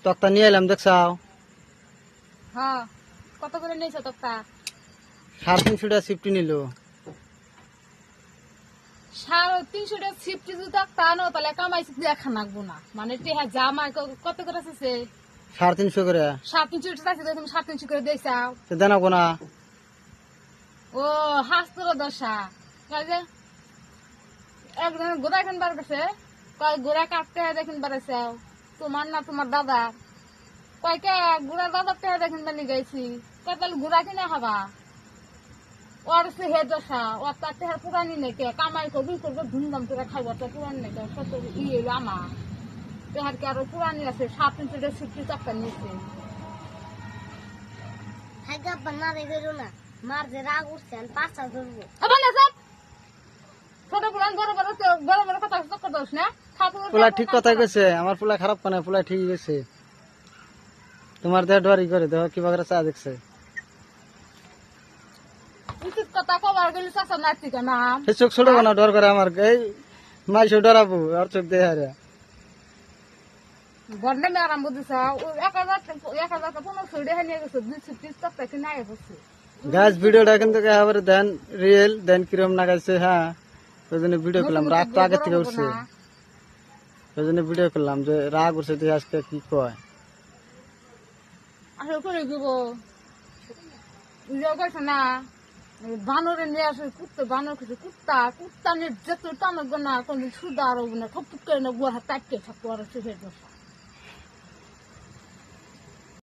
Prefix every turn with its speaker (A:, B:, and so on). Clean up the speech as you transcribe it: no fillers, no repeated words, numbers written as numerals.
A: তক্তা নিয়ে এলাম দেখছাও
B: হ্যাঁ কত করে নিয়েছো তক্তা?
A: 350 টাকা সিফটি নিল।
B: 350 টাকা সিফটি যদি তক্তা আনো তাহলে কামাইছি দেখা নাকবো না, মানে টেহা জামাই কত করে আছে?
A: 350 করে
B: 350 টাকা চাইছে, তুমি 350 করে দিয়েছাও।
A: দেনাবো না।
B: ও হাস্তর দশা কাজে একজন গোড়া এখন বার গেছে, কয় গোড়া কাটতে দেখেন বাড়াইছাও তোমার না তোমার দাদা, কয়টা গুড়া দাদার টেহা দেখেন বানি গাইছি, কয় তাহলে গুড়া কিনে খাবা। ওর সে হে দশা, ওর তার টেহা পুরানি নেকে কামাই করবি করবো ধুমধাম করে খাইব, তো পুরানি নেকে কত ইয়ে আমার টেহার কি আরো পুরানি আছে। 750 টাকা সিফটি টাকা নিয়েছে।
C: মার যে রাগ উঠছেন পাঁচটা ধরবো।
B: আবার না স্যার ছোট পুরান বড় বড় বড় বড় কথা চক্কর দোষ না।
A: পোলা ঠিক কথা গেছে, আমার পোলা খারাপ কেন, পোলা ঠিক গেছে। তোমার দেহ ডরি করে দেহ কিবা করে চা দেখছে।
B: উচিত কথা কবার গেলে চাষা নাচি কেন
A: সে চোখ ছোট না ডর করে আমার, এই মাইসে ডরাবো আর চোখ দেয় হারে।
B: গন্ডে মে আরাম বুঝিস 1015 টাকা নিয়ে গেছে, 230 টাকা কিনে আয় বসে।
A: গাছ ভিডিওটা কিন্তু একেবারে দেন রিয়েল দেন কিরম লাগাইছে। হ্যাঁ ওই জন্য ভিডিও করলাম, রাগ তো আগের থেকে উঠছে, ওই জন্য ভিডিও করলাম যে রাগ উঠছে তুই আজকে কি কয়।
B: আসলে করে দিব কইছে না বানরে নিয়ে আসে, কুত্তে বানর খেছে, কুত্তা নিয়ে যেত টানব না, কোনদিন সুদা আর না, ঠপ করে না গুয়া হাত টাটকে থাকতো আর সে